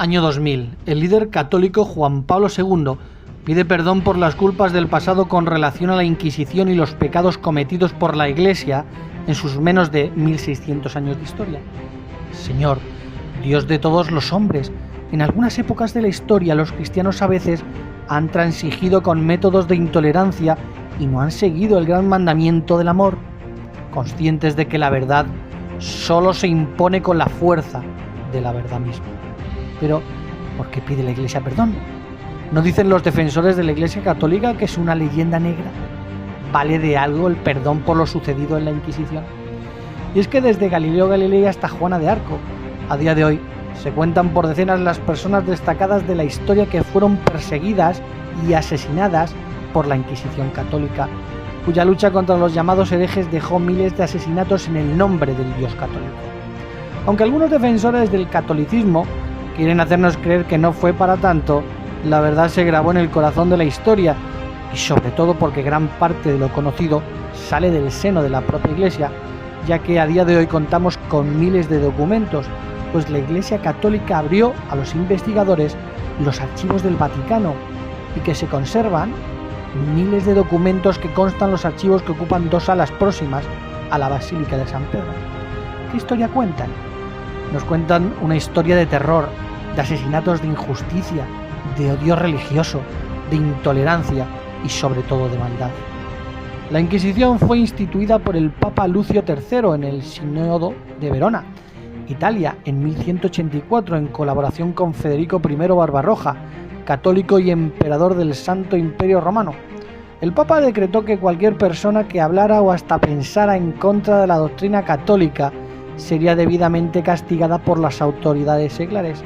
Año 2000. El líder católico Juan Pablo II pide perdón por las culpas del pasado con relación a la Inquisición y los pecados cometidos por la Iglesia en sus menos de 1600 años de historia. Señor, Dios de todos los hombres, en algunas épocas de la historia los cristianos a veces han transigido con métodos de intolerancia y no han seguido el gran mandamiento del amor, conscientes de que la verdad solo se impone con la fuerza de la verdad misma. Pero, ¿por qué pide la Iglesia perdón? ¿No dicen los defensores de la Iglesia católica que es una leyenda negra? ¿Vale de algo el perdón por lo sucedido en la Inquisición? Y es que desde Galileo Galilei hasta Juana de Arco, a día de hoy, se cuentan por decenas las personas destacadas de la historia que fueron perseguidas y asesinadas por la Inquisición católica, cuya lucha contra los llamados herejes dejó miles de asesinatos en el nombre del Dios católico. Aunque algunos defensores del catolicismo quieren hacernos creer que no fue para tanto, la verdad se grabó en el corazón de la historia, y sobre todo porque gran parte de lo conocido sale del seno de la propia Iglesia, ya que a día de hoy contamos con miles de documentos, pues la Iglesia católica abrió a los investigadores los archivos del Vaticano y que se conservan miles de documentos que constan los archivos que ocupan 2 salas próximas a la Basílica de San Pedro. ¿Qué historia cuentan? Nos cuentan una historia de terror, de asesinatos, de injusticia, de odio religioso, de intolerancia y sobre todo de maldad. La Inquisición fue instituida por el Papa Lucio III en el Sínodo de Verona, Italia, en 1184, en colaboración con Federico I Barbarroja, católico y emperador del Santo Imperio Romano. El Papa decretó que cualquier persona que hablara o hasta pensara en contra de la doctrina católica sería debidamente castigada por las autoridades seglares.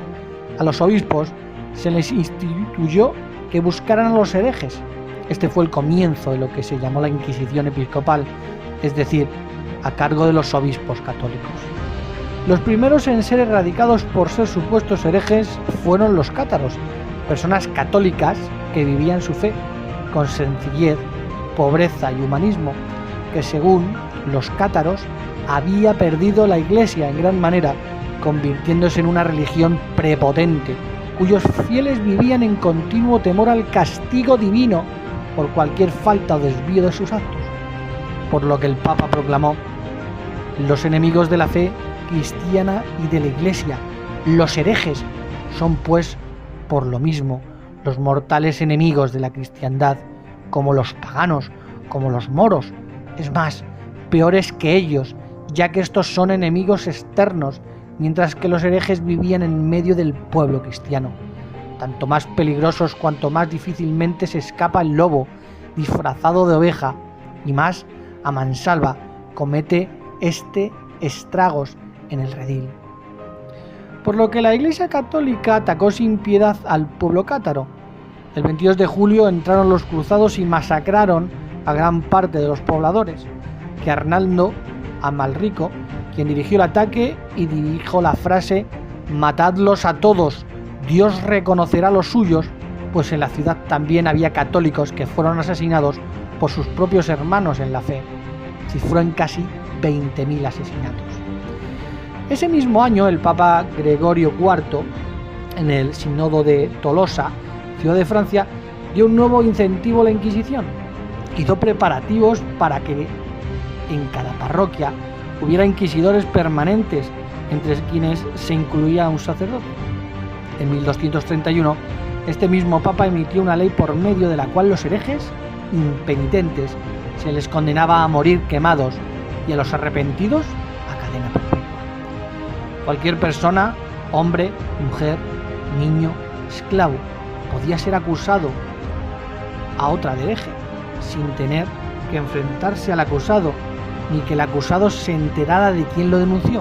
A los obispos se les instituyó que buscaran a los herejes. Este fue el comienzo de lo que se llamó la Inquisición episcopal, es decir, a cargo de los obispos católicos. Los primeros en ser erradicados por ser supuestos herejes fueron los cátaros, personas católicas que vivían su fe con sencillez, pobreza y humanismo, que según los cátaros había perdido la Iglesia en gran manera, convirtiéndose en una religión prepotente, cuyos fieles vivían en continuo temor al castigo divino por cualquier falta o desvío de sus actos. Por lo que el Papa proclamó: los enemigos de la fe cristiana y de la Iglesia, los herejes, son pues por lo mismo los mortales enemigos de la cristiandad, como los paganos, como los moros, es más, peores que ellos, ya que estos son enemigos externos, mientras que los herejes vivían en medio del pueblo cristiano. Tanto más peligrosos cuanto más difícilmente se escapa el lobo, disfrazado de oveja, y más a mansalva comete estragos en el redil. Por lo que la Iglesia católica atacó sin piedad al pueblo cátaro. El 22 de julio entraron los cruzados y masacraron a gran parte de los pobladores, que Arnaldo Amalrico, quien dirigió el ataque y dijo la frase: matadlos a todos, Dios reconocerá los suyos, pues en la ciudad también había católicos que fueron asesinados por sus propios hermanos en la fe. Cifró en casi 20.000 asesinatos. Ese mismo año el Papa Gregorio IV, en el Sínodo de Tolosa, ciudad de Francia, dio un nuevo incentivo a la Inquisición. Hizo preparativos para que en cada parroquia hubiera inquisidores permanentes, entre quienes se incluía un sacerdote. En 1231, este mismo Papa emitió una ley por medio de la cual los herejes impenitentes se les condenaba a morir quemados y a los arrepentidos a cadena perpetua. Cualquier persona, hombre, mujer, niño, esclavo, podía ser acusado a otra de hereje, sin tener que enfrentarse al acusado, ni que el acusado se enterara de quién lo denunció.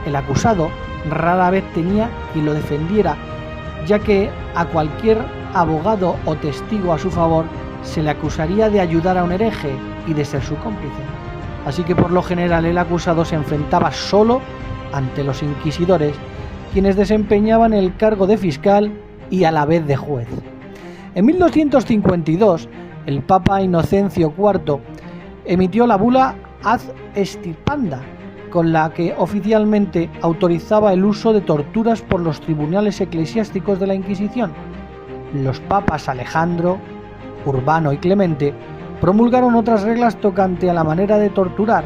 El acusado rara vez tenía quien lo defendiera, ya que a cualquier abogado o testigo a su favor se le acusaría de ayudar a un hereje y de ser su cómplice. Así que por lo general el acusado se enfrentaba solo ante los inquisidores, quienes desempeñaban el cargo de fiscal y a la vez de juez. En 1252, el Papa Inocencio IV emitió la bula Ad Extirpanda, con la que oficialmente autorizaba el uso de torturas por los tribunales eclesiásticos de la Inquisición. Los papas Alejandro, Urbano y Clemente promulgaron otras reglas tocante a la manera de torturar.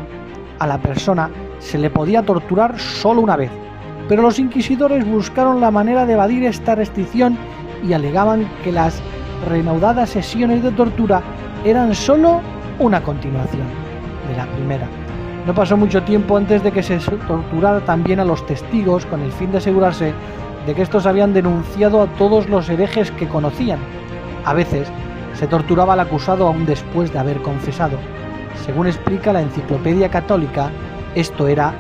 A la persona se le podía torturar solo una vez, pero los inquisidores buscaron la manera de evadir esta restricción y alegaban que las reanudadas sesiones de tortura eran solo una continuación de la primera. No pasó mucho tiempo antes de que se torturara también a los testigos con el fin de asegurarse de que estos habían denunciado a todos los herejes que conocían. A veces se torturaba al acusado aún después de haber confesado. Según explica la Enciclopedia Católica, esto era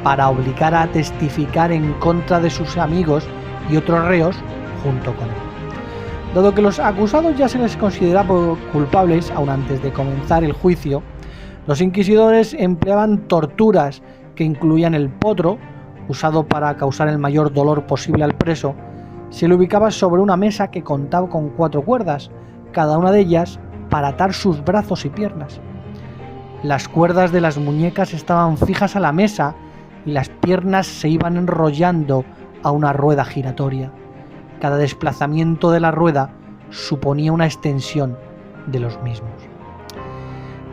para obligar a testificar en contra de sus amigos y otros reos junto con él. Dado que los acusados ya se les consideraba culpables aún antes de comenzar el juicio, los inquisidores empleaban torturas que incluían el potro, usado para causar el mayor dolor posible al preso. Se le ubicaba sobre una mesa que contaba con 4 cuerdas, cada una de ellas para atar sus brazos y piernas. Las cuerdas de las muñecas estaban fijas a la mesa y las piernas se iban enrollando a una rueda giratoria. Cada desplazamiento de la rueda suponía una extensión de los mismos.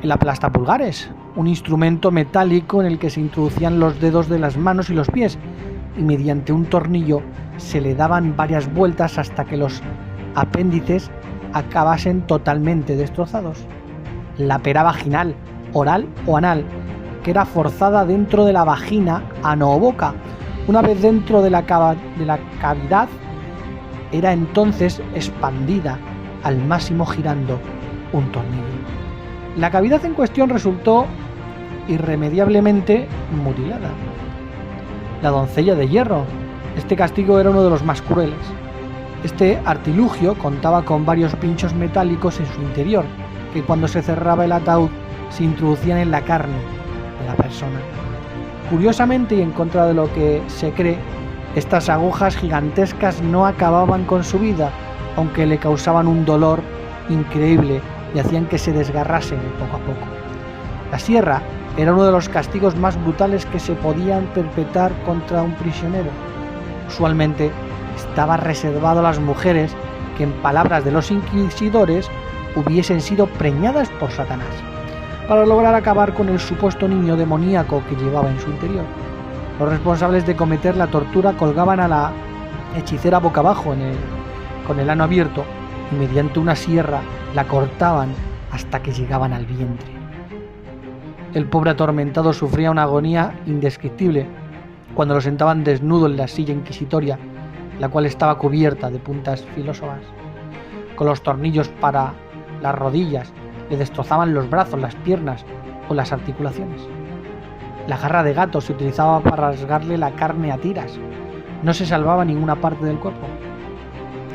El aplastapulgares, un instrumento metálico en el que se introducían los dedos de las manos y los pies y mediante un tornillo se le daban varias vueltas hasta que los apéndices acabasen totalmente destrozados. La pera vaginal, oral o anal, que era forzada dentro de la vagina ano o boca. Una vez dentro de la cavidad, era entonces expandida al máximo girando un tornillo. La cavidad en cuestión resultó irremediablemente mutilada. La doncella de hierro. Este castigo era uno de los más crueles. Este artilugio contaba con varios pinchos metálicos en su interior, que cuando se cerraba el ataúd se introducían en la carne de la persona. Curiosamente, y en contra de lo que se cree, estas agujas gigantescas no acababan con su vida, aunque le causaban un dolor increíble y hacían que se desgarrasen poco a poco. La sierra era uno de los castigos más brutales que se podían perpetrar contra un prisionero. Usualmente estaba reservado a las mujeres que, en palabras de los inquisidores, hubiesen sido preñadas por Satanás, para lograr acabar con el supuesto niño demoníaco que llevaba en su interior. Los responsables de cometer la tortura colgaban a la hechicera boca abajo con el ano abierto y mediante una sierra la cortaban hasta que llegaban al vientre. El pobre atormentado sufría una agonía indescriptible cuando lo sentaban desnudo en la silla inquisitoria, la cual estaba cubierta de puntas filosas. Con los tornillos para las rodillas le destrozaban los brazos, las piernas o las articulaciones. La garra de gato se utilizaba para rasgarle la carne a tiras. No se salvaba ninguna parte del cuerpo.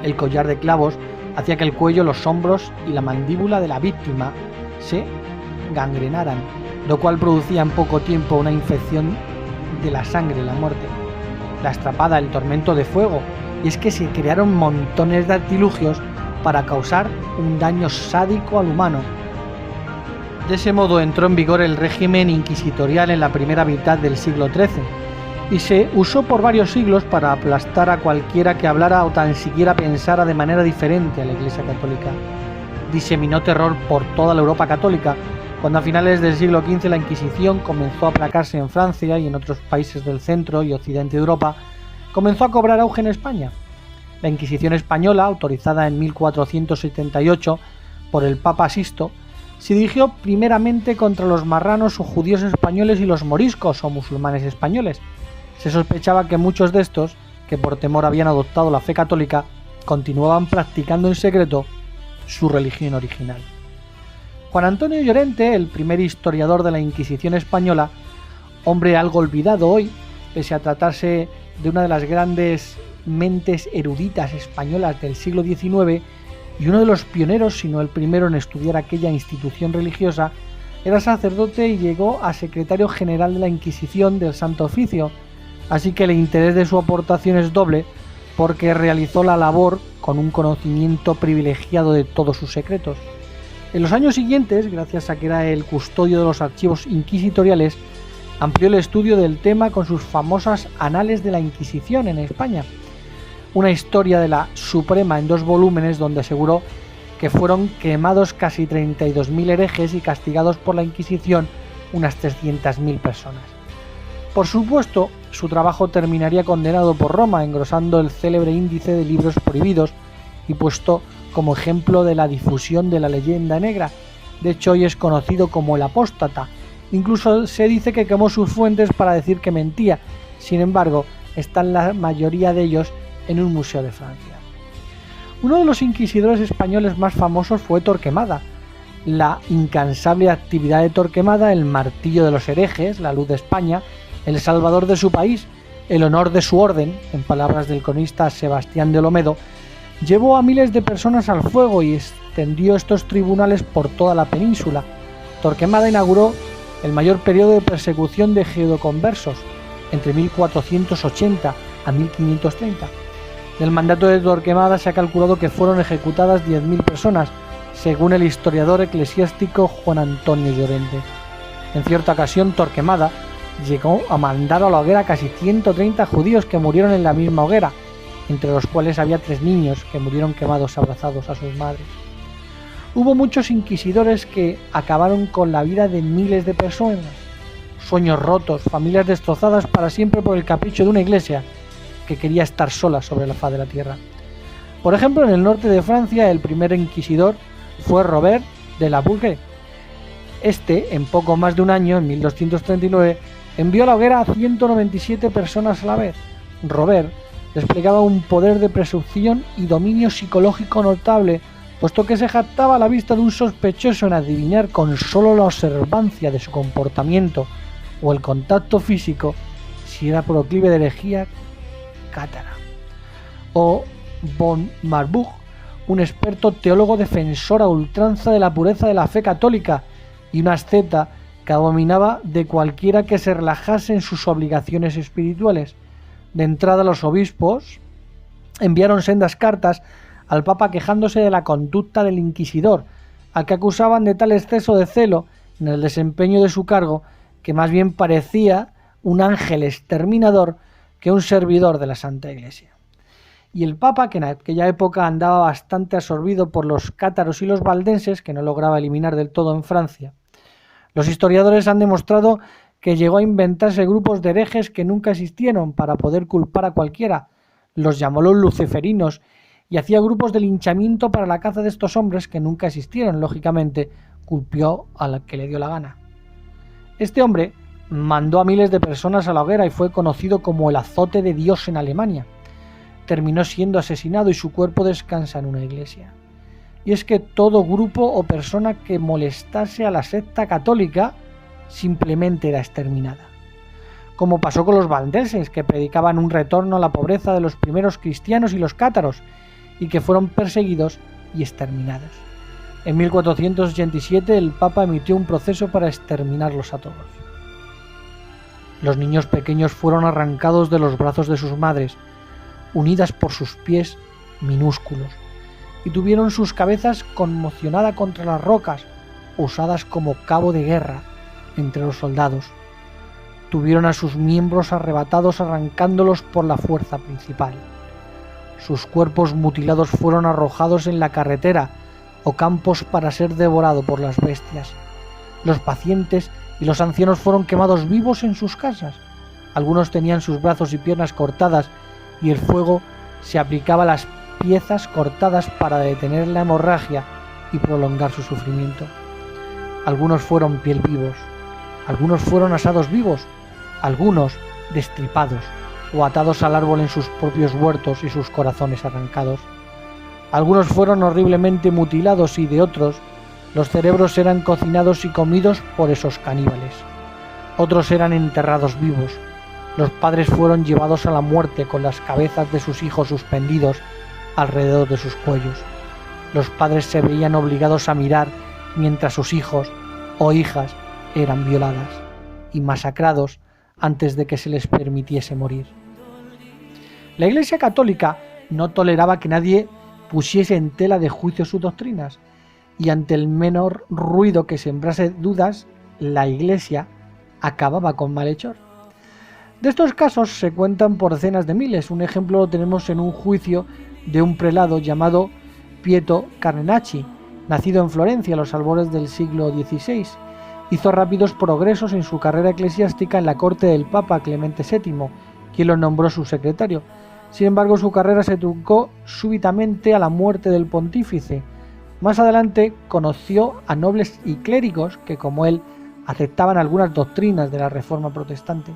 El collar de clavos hacía que el cuello, los hombros y la mandíbula de la víctima se gangrenaran, lo cual producía en poco tiempo una infección de la sangre y la muerte. La estrapada, el tormento de fuego, y es que se crearon montones de artilugios para causar un daño sádico al humano. De ese modo entró en vigor el régimen inquisitorial en la primera mitad del siglo XIII y se usó por varios siglos para aplastar a cualquiera que hablara o tan siquiera pensara de manera diferente a la Iglesia Católica. Diseminó terror por toda la Europa católica, cuando a finales del siglo XV la Inquisición comenzó a aplacarse en Francia y en otros países del centro y occidente de Europa, comenzó a cobrar auge en España. La Inquisición española, autorizada en 1478 por el Papa Sisto, se dirigió primeramente contra los marranos o judíos españoles y los moriscos o musulmanes españoles. Se sospechaba que muchos de estos, que por temor habían adoptado la fe católica, continuaban practicando en secreto su religión original. Juan Antonio Llorente, el primer historiador de la Inquisición española, hombre algo olvidado hoy, pese a tratarse de una de las grandes mentes eruditas españolas del siglo XIX y uno de los pioneros, si no el primero, en estudiar aquella institución religiosa, era sacerdote y llegó a secretario general de la Inquisición del Santo Oficio, así que el interés de su aportación es doble porque realizó la labor con un conocimiento privilegiado de todos sus secretos. En los años siguientes, gracias a que era el custodio de los archivos inquisitoriales, amplió el estudio del tema con sus famosas Anales de la Inquisición en España, una historia de la Suprema en 2 volúmenes donde aseguró que fueron quemados casi 32.000 herejes y castigados por la Inquisición unas 300.000 personas. Por supuesto, su trabajo terminaría condenado por Roma, engrosando el célebre índice de libros prohibidos y puesto como ejemplo de la difusión de la leyenda negra. De hecho, hoy es conocido como el apóstata. Incluso se dice que quemó sus fuentes para decir que mentía. Sin embargo, están la mayoría de ellos en un museo de Francia. Uno de los inquisidores españoles más famosos fue Torquemada. La incansable actividad de Torquemada, el martillo de los herejes, la luz de España, el salvador de su país, el honor de su orden, en palabras del cronista Sebastián de Olmedo, llevó a miles de personas al fuego y extendió estos tribunales por toda la península. Torquemada inauguró el mayor periodo de persecución de judeoconversos, entre 1480 a 1530. Del mandato de Torquemada se ha calculado que fueron ejecutadas 10.000 personas, según el historiador eclesiástico Juan Antonio Llorente. En cierta ocasión, Torquemada llegó a mandar a la hoguera casi 130 judíos que murieron en la misma hoguera, entre los cuales había 3 niños que murieron quemados abrazados a sus madres. Hubo muchos inquisidores que acabaron con la vida de miles de personas, sueños rotos, familias destrozadas para siempre por el capricho de una iglesia que quería estar sola sobre la faz de la tierra. Por ejemplo, en el norte de Francia, el primer inquisidor fue Robert de la Bourgée. Este, en poco más de un año, en 1239, envió a la hoguera a 197 personas a la vez. Robert desplegaba un poder de persuasión y dominio psicológico notable, puesto que se jactaba a la vista de un sospechoso en adivinar con solo la observancia de su comportamiento o el contacto físico si era proclive de herejía cátara. O von Marburg, un experto teólogo defensor a ultranza de la pureza de la fe católica y un asceta que abominaba de cualquiera que se relajase en sus obligaciones espirituales. De entrada, los obispos enviaron sendas cartas al Papa quejándose de la conducta del inquisidor, al que acusaban de tal exceso de celo en el desempeño de su cargo que más bien parecía un ángel exterminador que un servidor de la Santa Iglesia. Y el Papa, que en aquella época andaba bastante absorbido por los cátaros y los valdenses, que no lograba eliminar del todo en Francia. Los historiadores han demostrado que llegó a inventarse grupos de herejes que nunca existieron para poder culpar a cualquiera. Los llamó los luciferinos y hacía grupos de linchamiento para la caza de estos hombres que nunca existieron. Lógicamente, culpó a la que le dio la gana. Este hombre mandó a miles de personas a la hoguera y fue conocido como el azote de Dios en Alemania. Terminó siendo asesinado y su cuerpo descansa en una iglesia. Y es que todo grupo o persona que molestase a la secta católica simplemente era exterminada. Como pasó con los valdenses, que predicaban un retorno a la pobreza de los primeros cristianos y los cátaros, y que fueron perseguidos y exterminados. En 1487 el Papa emitió un proceso para exterminarlos a todos. Los niños pequeños fueron arrancados de los brazos de sus madres, unidas por sus pies minúsculos, y tuvieron sus cabezas conmocionadas contra las rocas, usadas como cabo de guerra entre los soldados. Tuvieron a sus miembros arrebatados arrancándolos por la fuerza principal. Sus cuerpos mutilados fueron arrojados en la carretera o campos para ser devorados por las bestias. Los pacientes y los ancianos fueron quemados vivos en sus casas. Algunos tenían sus brazos y piernas cortadas y el fuego se aplicaba a las piezas cortadas para detener la hemorragia y prolongar su sufrimiento. Algunos fueron piel vivos, algunos fueron asados vivos, algunos destripados o atados al árbol en sus propios huertos y sus corazones arrancados. Algunos fueron horriblemente mutilados y de otros los cerebros eran cocinados y comidos por esos caníbales. Otros eran enterrados vivos. Los padres fueron llevados a la muerte con las cabezas de sus hijos suspendidos alrededor de sus cuellos. Los padres se veían obligados a mirar mientras sus hijos o hijas eran violadas y masacrados antes de que se les permitiese morir. La Iglesia Católica no toleraba que nadie pusiese en tela de juicio sus doctrinas, y ante el menor ruido que sembrase dudas, la Iglesia acababa con malhechor. De estos casos se cuentan por decenas de miles. Un ejemplo lo tenemos en un juicio de un prelado llamado Pietro Carnacci, nacido en Florencia a los albores del siglo XVI. Hizo rápidos progresos en su carrera eclesiástica en la corte del Papa Clemente VII, quien lo nombró su secretario. Sin embargo, su carrera se truncó súbitamente a la muerte del pontífice. Más adelante conoció a nobles y clérigos que, como él, aceptaban algunas doctrinas de la Reforma protestante.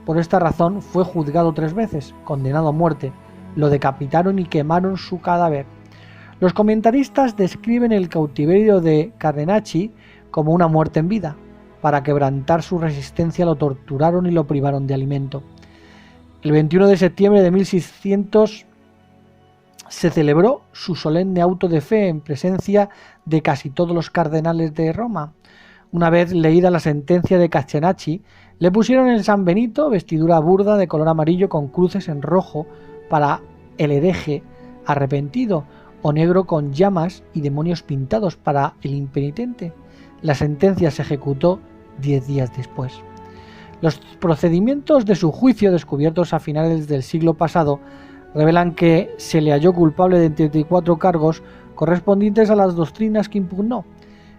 Por esta razón fue juzgado 3 veces, condenado a muerte. Lo decapitaron y quemaron su cadáver. Los comentaristas describen el cautiverio de Carnacci como una muerte en vida. Para quebrantar su resistencia lo torturaron y lo privaron de alimento. El 21 de septiembre de 1600 se celebró su solemne auto de fe en presencia de casi todos los cardenales de Roma. Una vez leída la sentencia de Carnacci, le pusieron el San Benito, vestidura burda de color amarillo con cruces en rojo para el hereje arrepentido, o negro con llamas y demonios pintados para el impenitente. La sentencia se ejecutó 10 días después. Los procedimientos de su juicio, descubiertos a finales del siglo pasado, revelan que se le halló culpable de 34 cargos correspondientes a las doctrinas que impugnó.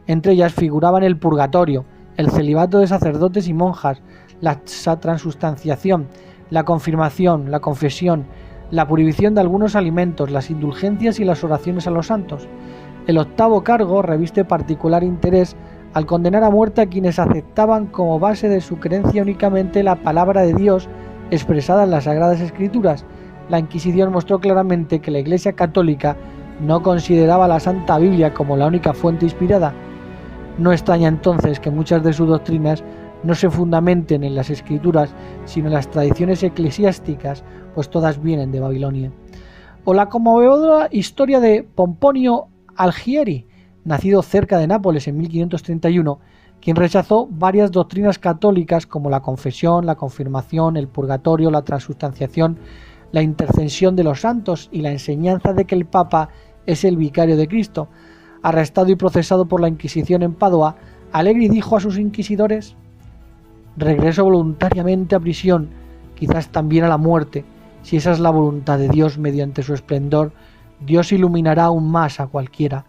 Entre ellas figuraban el purgatorio, el celibato de sacerdotes y monjas, la transustanciación, la confirmación, la confesión, la prohibición de algunos alimentos, las indulgencias y las oraciones a los santos. El 8º cargo reviste particular interés al condenar a muerte a quienes aceptaban como base de su creencia únicamente la palabra de Dios expresada en las Sagradas Escrituras. La Inquisición mostró claramente que la Iglesia Católica no consideraba la Santa Biblia como la única fuente inspirada. No extraña entonces que muchas de sus doctrinas no se fundamenten en las Escrituras, sino en las tradiciones eclesiásticas, pues todas vienen de Babilonia. O la conmovedora historia de Pomponio Algieri, nacido cerca de Nápoles en 1531, quien rechazó varias doctrinas católicas como la confesión, la confirmación, el purgatorio, la transustanciación, la intercesión de los santos y la enseñanza de que el Papa es el vicario de Cristo. Arrestado y procesado por la Inquisición en Padua, Allegri dijo a sus inquisidores: «Regreso voluntariamente a prisión, quizás también a la muerte. Si esa es la voluntad de Dios mediante su esplendor, Dios iluminará aún más a cualquiera.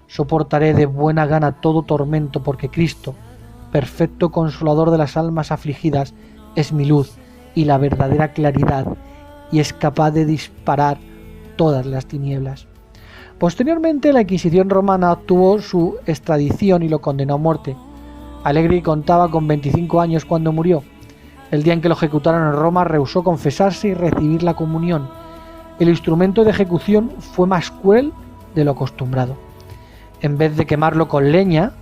Soportaré de buena gana todo tormento porque Cristo, perfecto consolador de las almas afligidas, es mi luz y la verdadera claridad, y es capaz de disparar todas las tinieblas». Posteriormente, la Inquisición romana obtuvo su extradición y lo condenó a muerte. Allegri contaba con 25 años cuando murió. El día en que lo ejecutaron en Roma rehusó confesarse y recibir la comunión. El instrumento de ejecución fue más cruel de lo acostumbrado. En vez de quemarlo con leña,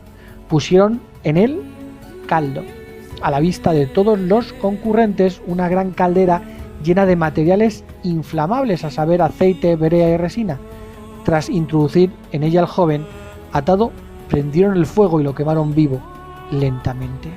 pusieron en él caldo. A la vista de todos los concurrentes, una gran caldera llena de materiales inflamables, a saber, aceite, brea y resina. Tras introducir en ella al joven atado, prendieron el fuego y lo quemaron vivo, lentamente.